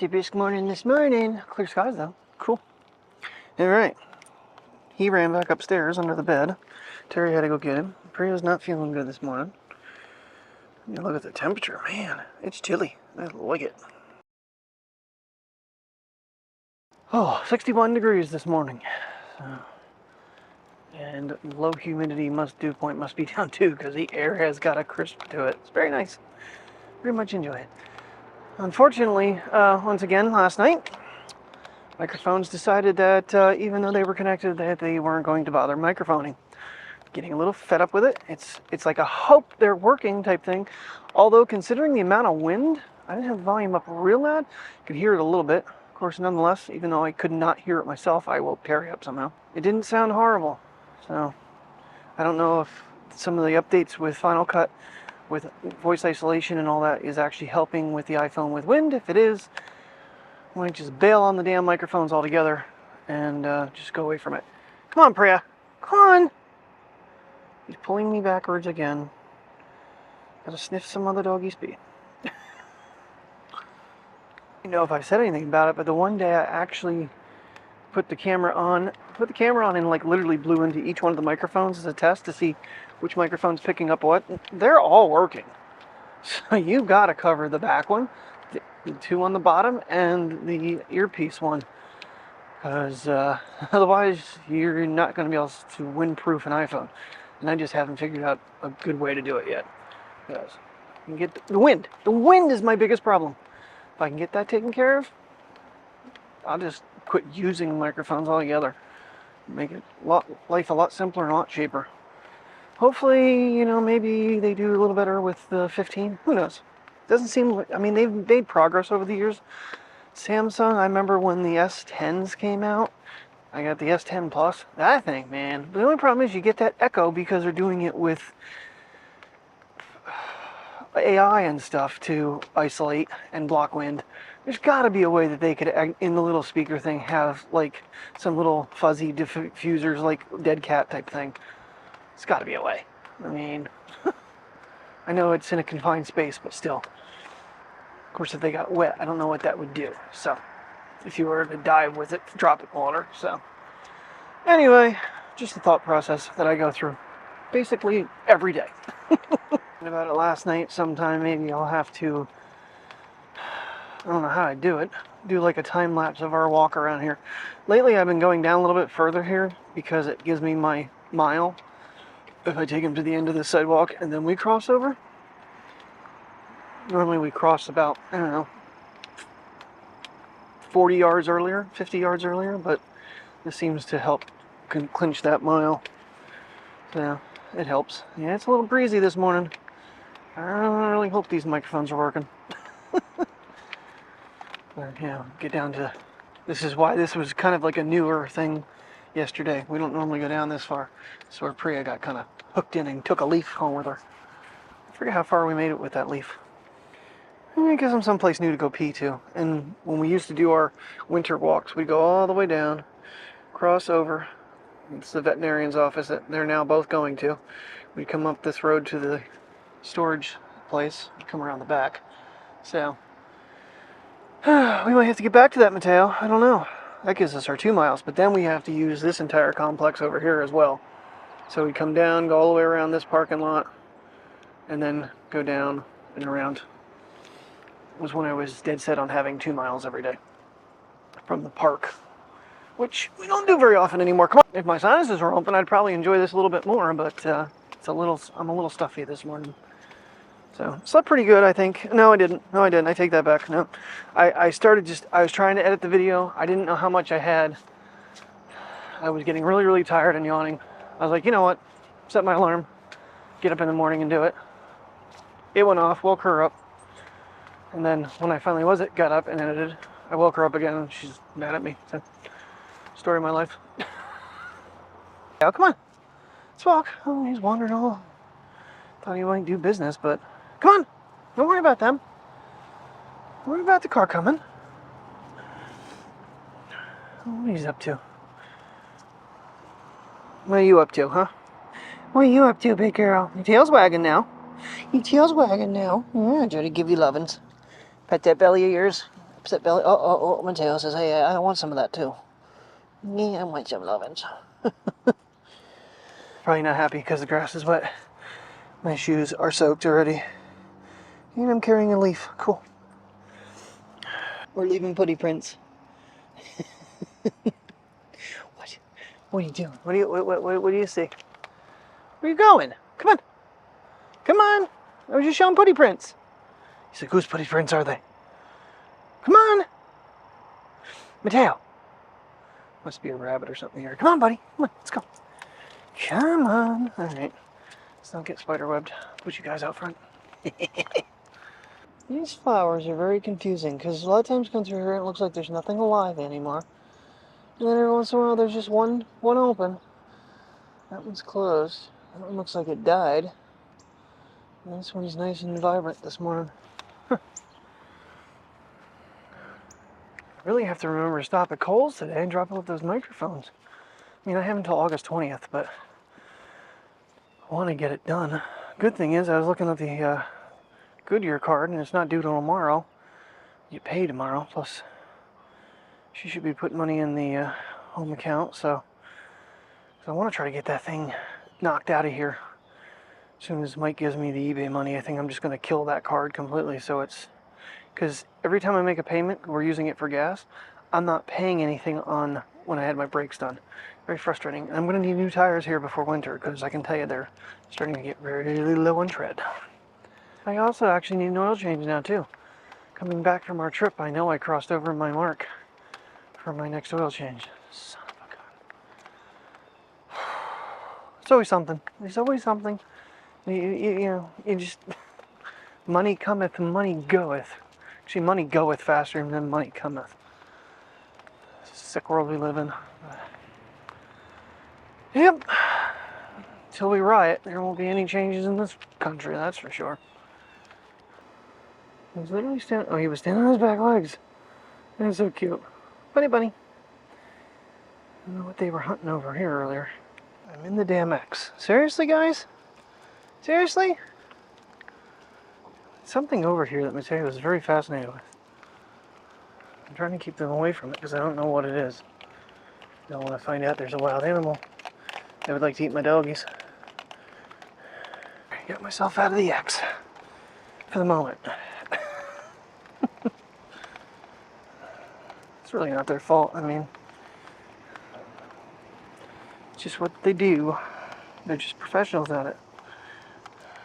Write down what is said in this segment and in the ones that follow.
Brisk morning this morning. Clear skies though. Cool. Alright. He ran back upstairs under the bed. Terry had to go get him. Priya's not feeling good this morning. You look at the temperature. Man, it's chilly. I like it. Oh, 61 degrees this morning. So, and low humidity must be down too because the air has got a crisp to it. It's very nice. Very much enjoy it. Unfortunately, once again, last night, microphones decided that even though they were connected, that they weren't going to bother microphoning. Getting a little fed up with it. It's like a hope they're working type thing. Although considering the amount of wind, I didn't have the volume up real loud. Could hear it a little bit. Of course, nonetheless, even though I could not hear it myself, I woke Terry up somehow. It didn't sound horrible. So I don't know if some of the updates with Final Cut with voice isolation and all that is actually helping with the iPhone with wind. If it is, I might just bail on the damn microphones altogether and just go away from it. Come on, Priya. Come on. He's pulling me backwards again. Gotta sniff some other doggy speed. You know if I've said anything about it, but the one day I actually put the camera on and like literally blew into each one of the microphones as a test to see which microphone's picking up what. They're all working. So you gotta cover the back one, the two on the bottom, and the earpiece one. Because otherwise you're not going to be able to windproof an iPhone. And I just haven't figured out a good way to do it yet. Because you can get the wind. The wind is my biggest problem. If I can get that taken care of, I'll just quit using microphones altogether. Make it life a lot simpler and a lot cheaper. Hopefully, you know, maybe they do a little better with the 15. Who knows? Doesn't seem like, I mean, they've made progress over the years. Samsung, I remember when the S10s came out. I got the S10 Plus. That thing, man. But the only problem is you get that echo because they're doing it with AI and stuff to isolate and block wind. There's got to be a way that they could, in the little speaker thing, have like some little fuzzy diffusers, like Dead Cat type thing. It's got to be a way. I mean, I know it's in a confined space, but still. Of course, if they got wet, I don't know what that would do. So, if you were to dive with it, drop it water. So, anyway, just the thought process that I go through basically every day. About it last night sometime, maybe I'll have to, I don't know how I do it, do like a time lapse of our walk around here. Lately I've been going down a little bit further here because it gives me my mile if I take him to the end of the sidewalk and then we cross over. Normally we cross about, I don't know, 40 yards earlier, 50 yards earlier, but this seems to help clinch that mile. So it helps. Yeah, it's a little breezy this morning. I really hope these microphones are working. But yeah, get down to, this is why this was kind of like a newer thing yesterday. We don't normally go down this far. So where Priya got kind of hooked in and took a leaf home with her. I forget how far we made it with that leaf. I guess I'm someplace new to go pee to. And when we used to do our winter walks, we'd go all the way down, cross over. It's the veterinarian's office that they're now both going to. We'd come up this road to the storage place, come around the back. So, we might have to get back to that, Mateo. I don't know. That gives us our 2 miles, but then we have to use this entire complex over here as well. So we come down, go all the way around this parking lot, and then go down and around. Was when I was dead set on having 2 miles every day from the park, which we don't do very often anymore. Come on, if my sinuses were open, I'd probably enjoy this a little bit more, but I'm a little stuffy this morning. So slept pretty good, I think. No, I didn't. I take that back. No, I was trying to edit the video. I didn't know how much I had. I was getting really, really tired and yawning. I was like, you know what? Set my alarm. Get up in the morning and do it. It went off. Woke her up. And then when I finally got up and edited, I woke her up again and she's mad at me. So, story of my life. Yeah, come on. Let's walk. Oh, he's wandering all. Thought he might do business, but come on. Don't worry about them. Don't worry about the car coming. What are you up to? What are you up to, huh? What are you up to, big girl? Your tail's wagging now. Your tail's wagging now. Yeah, I try to give you lovin's. Pet that belly of yours. upset belly. Oh, Mateo says, hey, I want some of that too. Yeah, I want some lovin's. Probably not happy because the grass is wet. My shoes are soaked already. And I'm carrying a leaf. Cool. We're leaving putty prints. What? What are you doing? What do you see? Where are you going? Come on. Come on. I was just showing putty prints. He's like, whose putty prints are they? Come on. Mateo. Must be a rabbit or something here. Come on, buddy. Come on, let's go. Come on. All right. Let's not get spider webbed. Put you guys out front. These flowers are very confusing because a lot of times come through here and it looks like there's nothing alive anymore. And then every once in a while there's just one open. That one's closed. That one looks like it died. And this one's nice and vibrant this morning. I really have to remember to stop at Kohl's today and drop off those microphones. I mean, I have until August 20th, but I want to get it done. Good thing is I was looking at the Goodyear card and it's not due till tomorrow. You pay tomorrow, plus she should be putting money in the home account, so I want to try to get that thing knocked out of here. As soon as Mike gives me the eBay money, I think I'm just going to kill that card completely, so it's, because every time I make a payment, we're using it for gas, I'm not paying anything on when I had my brakes done. Very frustrating. I'm going to need new tires here before winter, because I can tell you they're starting to get very low on tread. I also actually need an oil change now too. Coming back from our trip, I know I crossed over my mark for my next oil change. Son of a gun. It's always something. There's always something. You just, money cometh, money goeth. Actually, money goeth faster than money cometh. It's a sick world we live in. Yep. Until we riot, there won't be any changes in this country, that's for sure. He was literally standing, oh, he was standing on his back legs. That's so cute. Bunny. I don't know what they were hunting over here earlier. I'm in the damn X. Seriously, guys? Seriously? Something over here that Mateo is very fascinated with. I'm trying to keep them away from it because I don't know what it is. I don't want to find out there's a wild animal that would like to eat my doggies. Get myself out of the X for the moment. It's really not their fault. I mean, it's just what they do. They're just professionals at it.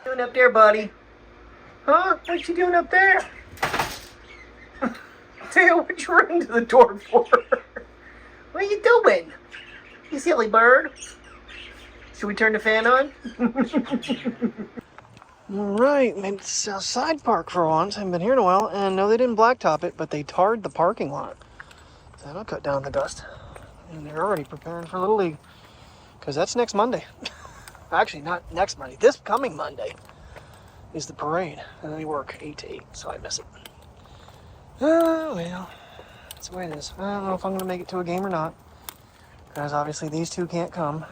What you doing up there, buddy? Huh? What you doing up there? Tail, what you running to the door for? What are you doing? You silly bird. Should we turn the fan on? Alright, made it to side park for once. I haven't been here in a while, and no, they didn't blacktop it, but they tarred the parking lot. So that'll cut down the dust. And they're already preparing for Little League. Because that's next Monday. Actually, not next Monday. This coming Monday is the parade. And they work 8 to 8, so I miss it. Oh, well. That's the way it is. I don't know if I'm going to make it to a game or not. Because obviously these two can't come.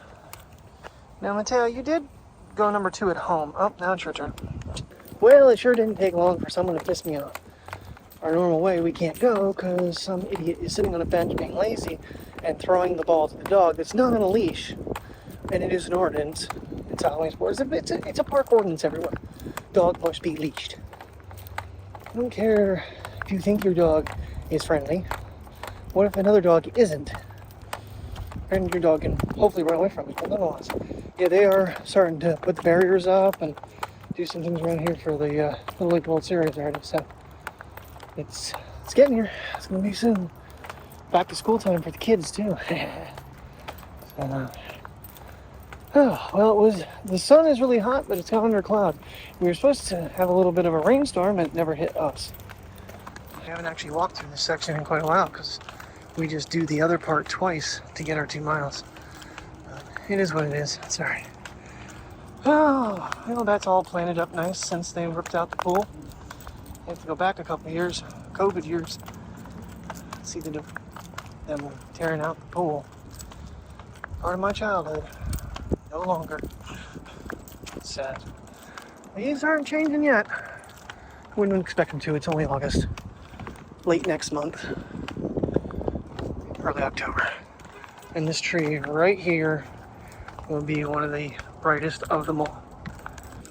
Now, Mateo, you did go number 2 at home. Oh, now it's your turn. Well, it sure didn't take long for someone to piss me off. Our normal way, we can't go because some idiot is sitting on a bench being lazy and throwing the ball to the dog that's not on a leash. And it is an ordinance. It's always, it's a park ordinance everywhere. Dog must be leashed. I don't care if you think your dog is friendly. What if another dog isn't? And your dog can hopefully run away from it, but nonetheless. Yeah, they are starting to put the barriers up and do some things around here for the Little League World Series already, so it's getting here. It's going to be soon. Back to school time for the kids, too. Oh, well, the sun is really hot, but it's got under a cloud. We were supposed to have a little bit of a rainstorm, and it never hit us. I haven't actually walked through this section in quite a while, because we just do the other part twice to get our 2 miles. It is what it is. It's all right. Oh, well, that's all planted up nice since they ripped out the pool. I have to go back a couple of years, COVID years, see them tearing out the pool. Part of my childhood. No longer. It's sad. These aren't changing yet. I wouldn't expect them to. It's only August. late next month, early October. And this tree right here will be one of the brightest of them all.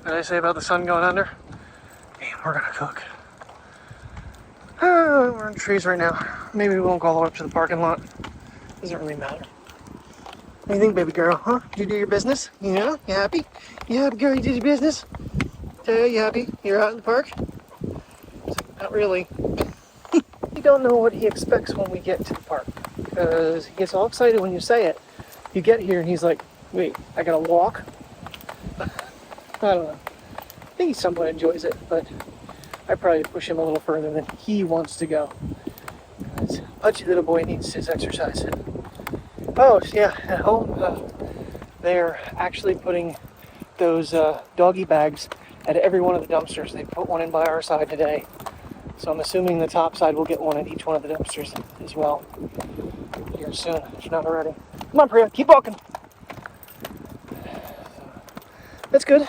What did I say about the sun going under? And we're gonna cook. We're in trees right now. Maybe we won't go all the way up to the parking lot. Doesn't really matter. What do you think, baby girl? Huh? Did you do your business? Yeah? You happy? You happy, girl? You did your business? You happy? You're out in the park? Not really. You don't know what he expects when we get to the park, because he gets all excited when you say it. You get here and he's like, wait, I gotta walk? I don't know. I think he somewhat enjoys it, but I probably push him a little further than he wants to go. Because pudgy little boy needs his exercise. Oh, yeah, at home, they're actually putting those doggy bags at every one of the dumpsters. They put one in by our side today. So I'm assuming the top side will get one at each one of the dumpsters as well here soon, if not already. Come on, Priya, keep walking. That's good. In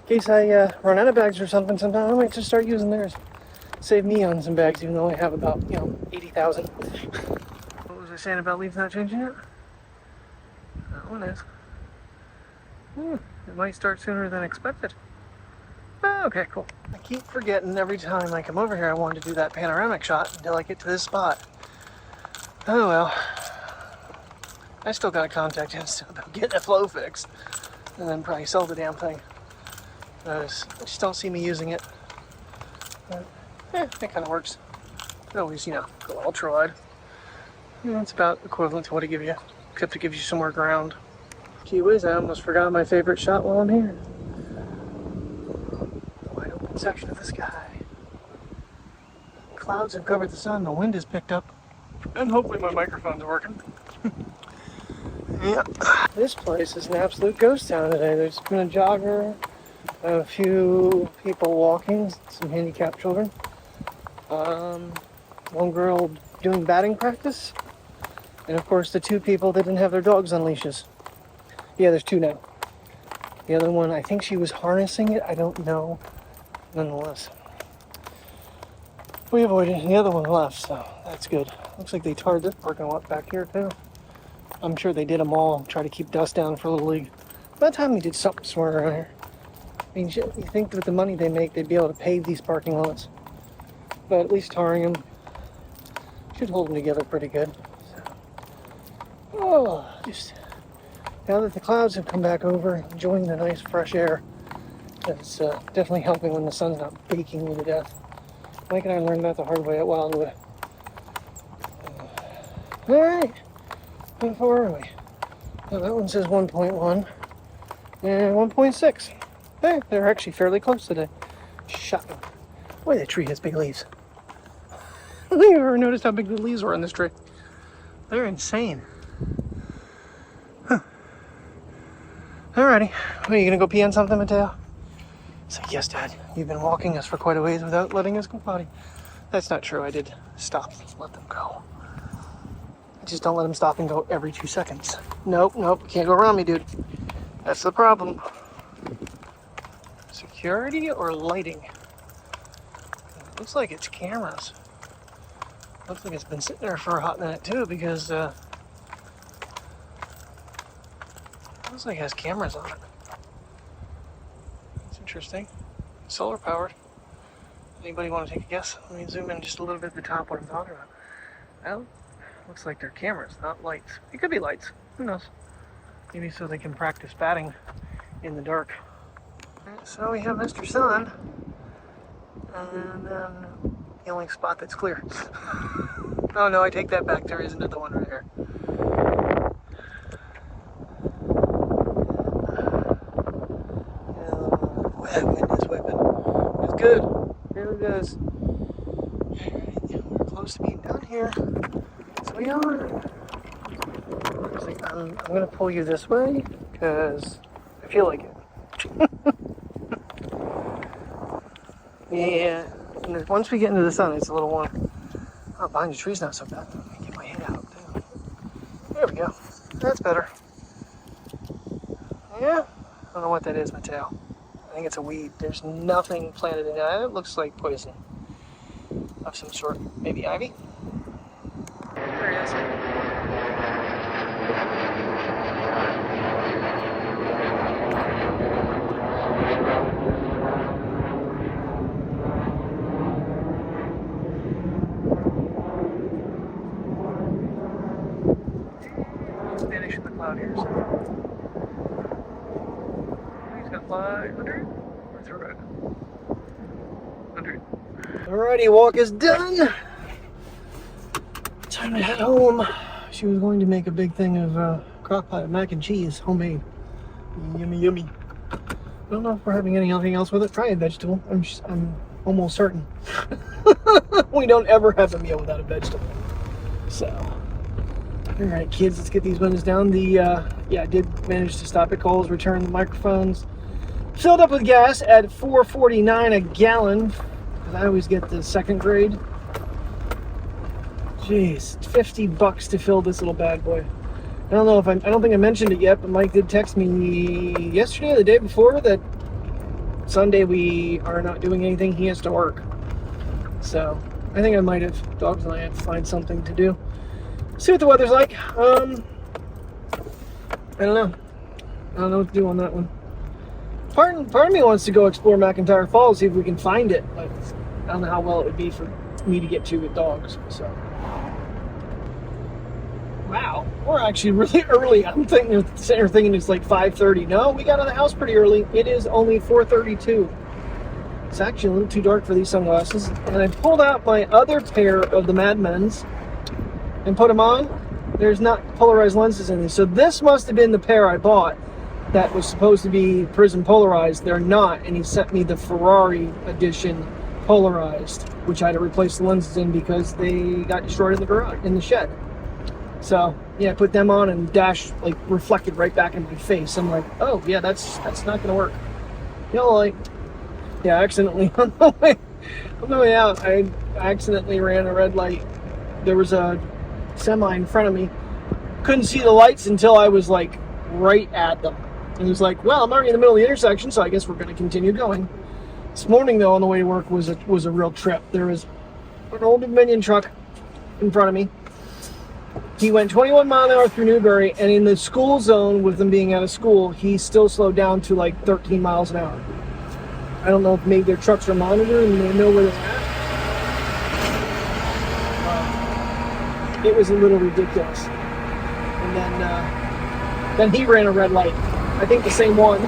case I run out of bags or something sometime, I might just start using theirs. Save me on some bags, even though I have about, 80,000. What was I saying about leaves not changing yet? That one is. It might start sooner than expected. Oh, okay, cool. I keep forgetting every time I come over here I wanted to do that panoramic shot until I get to this spot. Oh well. I still gotta contact him about getting the flow fixed. And then probably sell the damn thing. I just don't see me using it. But, it kind of works. It always, go ultra wide. It's about equivalent to what it gives you, except it gives you some more ground. Gee whiz, I almost forgot my favorite shot while I'm here. The wide open section of the sky. Clouds have covered the sun, the wind has picked up, and hopefully my microphone's working. Yeah. This place is an absolute ghost town today. There's been a jogger, a few people walking, some handicapped children. One girl doing batting practice, and of course the two people that didn't have their dogs on leashes. Yeah, there's two now. The other one, I think she was harnessing it, I don't know. Nonetheless, we avoided it. The other one left, so that's good. Looks like they tarred this parking lot back here too. I'm sure they did them all, try to keep dust down for Little League. By the time we did something smart around here. I mean, you think with the money they make, they'd be able to pave these parking lots. But at least tarring them should hold them together pretty good. So, just now that the clouds have come back over, enjoying the nice fresh air. It's definitely helping when the sun's not baking me to death. Mike and I learned that the hard way at Wildwood. Alright. How far are we? Oh, that one says 1.1 and 1.6. Hey, they're actually fairly close today. Shocking. Boy, that tree has big leaves. Have you ever noticed how big the leaves were on this tree? They're insane. Huh. Alrighty. Are you gonna go pee on something, Mateo? So, yes, Dad. You've been walking us for quite a ways without letting us go potty. That's not true. I did stop and let them go. Just don't let them stop and go every 2 seconds. Nope, you can't go around me, dude. That's the problem. Security or lighting? It looks like it's cameras. Looks like it's been sitting there for a hot minute too, because looks like it has cameras on it. That's interesting. Solar powered. Anybody want to take a guess? Let me zoom in just a little bit at the top what I'm talking about. Well, looks like they're cameras, not lights. It could be lights. Who knows? Maybe so they can practice batting in the dark. So we have Mr. Sun, and then the only spot that's clear. Oh no, I take that back. There is another one right here. Oh, that wind is whipping. It's good. It really does. Alright, we're close to being done here. So we are. I'm going to pull you this way because I feel like it. Yeah. And once we get into the sun, it's a little warm. Oh, behind the tree's not so bad. Let me get my head out too. There we go. That's better. Yeah. I don't know what that is, Mateo. I think it's a weed. There's nothing planted in it. It looks like poison. of some sort. Maybe ivy? There he is. Vanish in the cloud here. So. He's gonna fly under it or through it? Under it. Alrighty, walk is done. Time to head home. She was going to make a big thing of crock pot of mac and cheese, homemade. Yummy, yummy. I don't know if we're having anything else with it. Probably a vegetable. I'm almost certain. We don't ever have a meal without a vegetable. So, all right, kids, let's get these windows down. I did manage to stop at Kohl's, return the microphones. Filled up with gas at $4.49 a gallon. I always get the second grade. Jeez, $50 to fill this little bad boy. I don't think I mentioned it yet, but Mike did text me yesterday or the day before that Sunday we are not doing anything. He has to work. So I think I might have, dogs and I have to find something to do. See what the weather's like. I don't know. I don't know what to do on that one. Part of me wants to go explore McIntyre Falls, see if we can find it, but I don't know how well it would be for me to get to with dogs. So, wow, we're actually really early. I'm sitting there thinking it's like 5:30. No, we got out of the house pretty early. It is only 4:32. It's actually a little too dark for these sunglasses. And I pulled out my other pair of the Mad Men's and put them on. There's not polarized lenses in these, so this must have been the pair I bought that was supposed to be prism polarized. They're not, and he sent me the Ferrari edition polarized, which I had to replace the lenses in because they got destroyed in the garage, in the shed. So yeah, I put them on and Dash like reflected right back in my face. I'm like, oh yeah, that's not gonna work. You know, like, yeah, accidentally on the way out, I accidentally ran a red light. There was a semi in front of me. Couldn't see the lights until I was like right at them. And it was like, well, I'm already in the middle of the intersection, so I guess we're going to continue going. This morning, though, on the way to work was a real trip. There was an old Dominion truck in front of me. He went 21 mile an hour through Newbury, and in the school zone, with them being out of school, he still slowed down to like 13 miles an hour. I don't know if maybe their trucks are monitored and they know where they're at. It was a little ridiculous. And then he ran a red light. I think the same one.